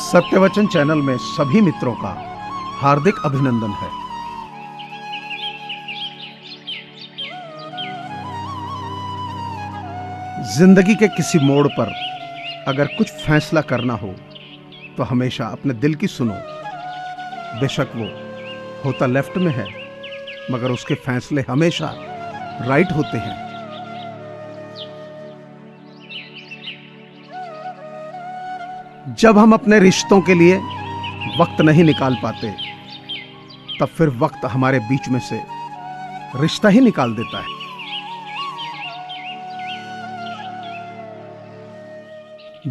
सत्यवचन channel में सभी मित्रों का हार्दिक अभिनंदन है। जिंदगी के किसी मोड़ पर अगर कुछ फैसला करना हो तो हमेशा अपने दिल की सुनो। बेशक वो होता लेफ्ट में है, मगर उसके फैसले हमेशा राइट होते हैं। जब हम अपने रिश्तों के लिए वक्त नहीं निकाल पाते, तब फिर वक्त हमारे बीच में से रिश्ता ही निकाल देता है।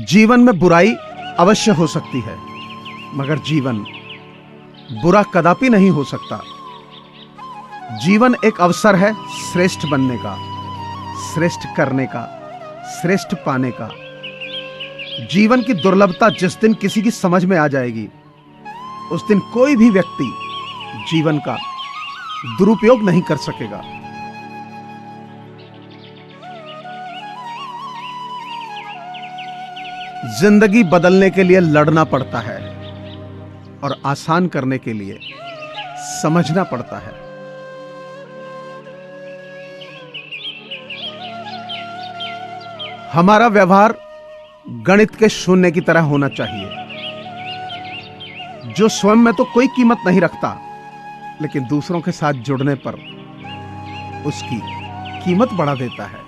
जीवन में बुराई अवश्य हो सकती है, मगर जीवन बुरा कदापि नहीं हो सकता। जीवन एक अवसर है श्रेष्ठ बनने का, श्रेष्ठ करने का, श्रेष्ठ पाने का। जीवन की दुर्लभता जिस दिन किसी की समझ में आ जाएगी, उस दिन कोई भी व्यक्ति जीवन का दुरुपयोग नहीं कर सकेगा। जिंदगी बदलने के लिए लड़ना पड़ता है और आसान करने के लिए समझना पड़ता है। हमारा व्यवहार गणित के शून्य की तरह होना चाहिए, जो स्वयं में तो कोई कीमत नहीं रखता, लेकिन दूसरों के साथ जुड़ने पर उसकी कीमत बढ़ा देता है।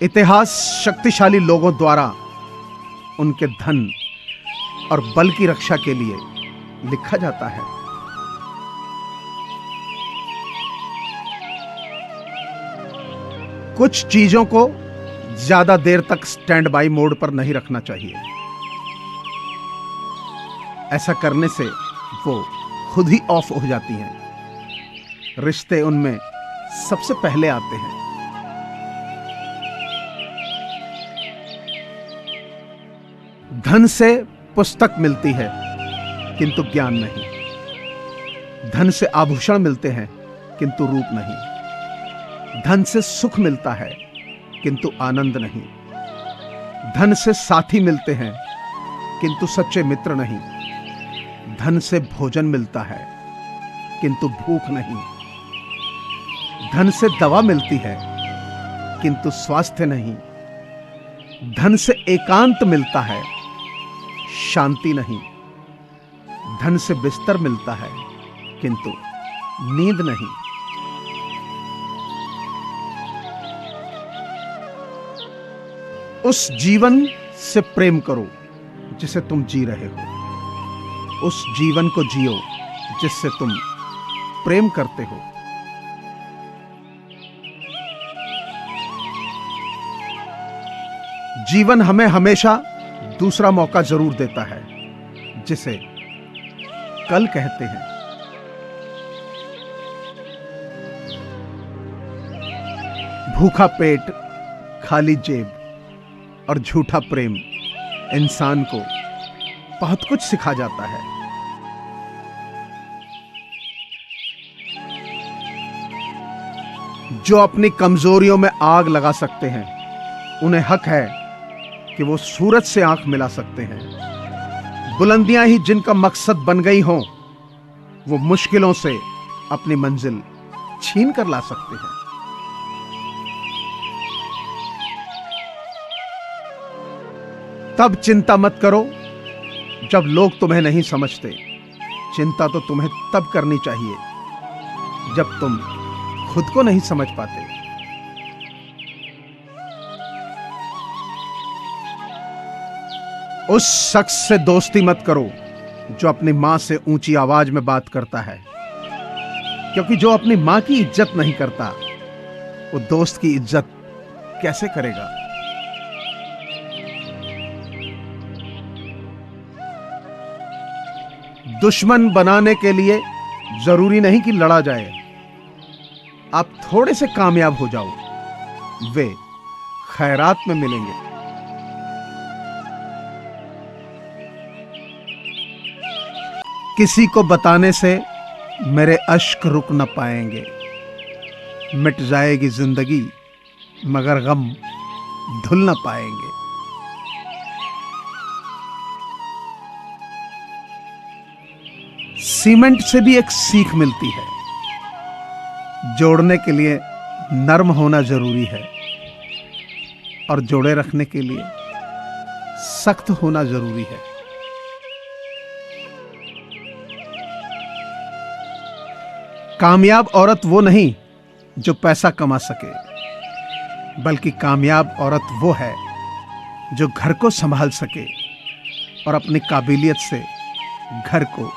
इतिहास शक्तिशाली लोगों द्वारा उनके धन और बल की रक्षा के लिए लिखा जाता है। कुछ चीजों को ज्यादा देर तक स्टैंड बाई मोड पर नहीं रखना चाहिए। ऐसा करने से वो खुद ही ऑफ हो जाती हैं। रिश्ते उनमें सबसे पहले आते हैं। धन से पुस्तक मिलती है, किंतु ज्ञान नहीं। धन से आभूषण मिलते हैं, किंतु रूप नहीं। धन से सुख मिलता है, किंतु आनंद नहीं। धन से साथी मिलते हैं, किंतु सच्चे मित्र नहीं। धन से भोजन मिलता है, किंतु भूख नहीं। धन से दवा मिलती है, किंतु स्वास्थ्य नहीं। धन से एकांत मिलता है, शांति नहीं। धन से बिस्तर मिलता है, किंतु नींद नहीं। उस जीवन से प्रेम करो जिसे तुम जी रहे हो। उस जीवन को जियो जिससे तुम प्रेम करते हो। जीवन हमें हमेशा दूसरा मौका जरूर देता है, जिसे कल कहते हैं। भूखा पेट, खाली जेब और झूठा प्रेम इंसान को बहुत कुछ सिखा जाता है। जो अपनी कमजोरियों में आग लगा सकते हैं, उन्हें हक है कि वो सूरज से आंख मिला सकते हैं। बुलंदियां ही जिनका मकसद बन गई हों, वो मुश्किलों से अपनी मंजिल छीन कर ला सकते हैं। तब चिंता मत करो जब लोग तुम्हें नहीं समझते। चिंता तो तुम्हें तब करनी चाहिए जब तुम खुद को नहीं समझ पाते। उस शख्स से दोस्ती मत करो जो अपनी मां से ऊंची आवाज में बात करता है, क्योंकि जो अपनी मां की इज्जत नहीं करता, वो दोस्त की इज्जत कैसे करेगा। दुश्मन बनाने के लिए जरूरी नहीं कि लड़ा जाए। आप थोड़े से कामयाब हो जाओ, वे खैरात में मिलेंगे। किसी को बताने से मेरे अश्क रुक न पाएंगे। मिट जाएगी जिंदगी मगर गम धुल न पाएंगे। सीमेंट से भी एक सीख मिलती है, जोड़ने के लिए नर्म होना जरूरी है और जोड़े रखने के लिए सख्त होना जरूरी है। कामयाब औरत वो नहीं जो पैसा कमा सके, बल्कि कामयाब औरत वो है जो घर को संभाल सके और अपनी काबिलियत से घर को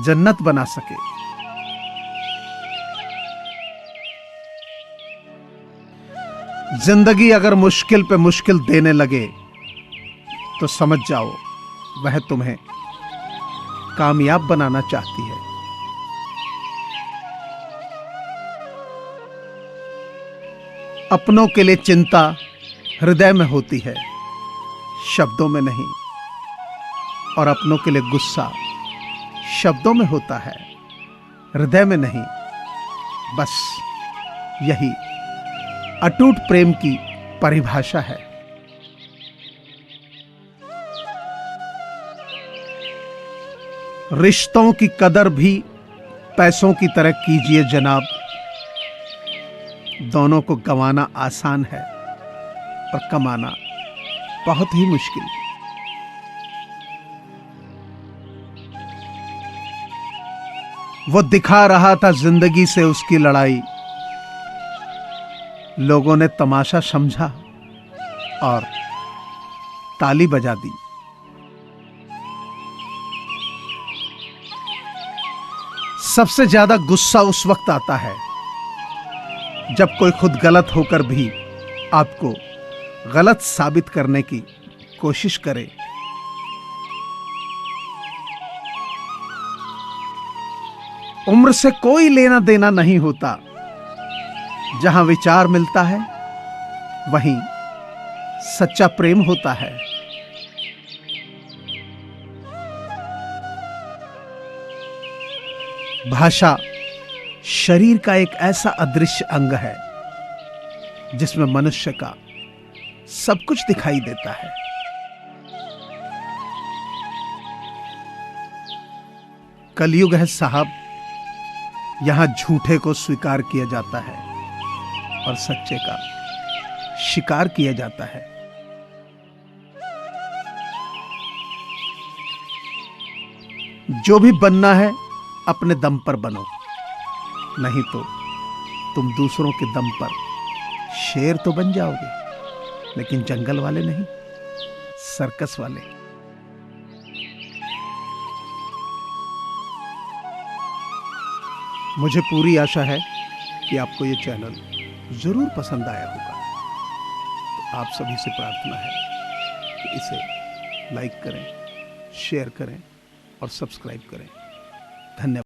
जन्नत बना सके। जिंदगी अगर मुश्किल पे मुश्किल देने लगे तो समझ जाओ वह तुम्हें कामयाब बनाना चाहती है। अपनों के लिए चिंता हृदय में होती है, शब्दों में नहीं, और अपनों के लिए गुस्सा शब्दों में होता है, हृदय में नहीं। बस यही अटूट प्रेम की परिभाषा है। रिश्तों की कदर भी पैसों की तरह कीजिए जनाब। दोनों को गंवाना आसान है और कमाना बहुत ही मुश्किल। वो दिखा रहा था जिंदगी से उसकी लड़ाई, लोगों ने तमाशा समझा और ताली बजा दी। सबसे ज्यादा गुस्सा उस वक्त आता है जब कोई खुद गलत होकर भी आपको गलत साबित करने की कोशिश करे। उम्र से कोई लेना देना नहीं होता, जहां विचार मिलता है वहीं सच्चा प्रेम होता है। भाषा शरीर का एक ऐसा अदृश्य अंग है जिसमें मनुष्य का सब कुछ दिखाई देता है। कलयुग है साहब, यहां झूठे को स्वीकार किया जाता है और सच्चे का शिकार किया जाता है। जो भी बनना है अपने दम पर बनो, नहीं तो तुम दूसरों के दम पर शेर तो बन जाओगे, लेकिन जंगल वाले नहीं, सर्कस वाले। मुझे पूरी आशा है कि आपको ये चैनल जरूर पसंद आया होगा। तो आप सभी से प्रार्थना है कि इसे लाइक करें, शेयर करें और सब्सक्राइब करें। धन्यवाद।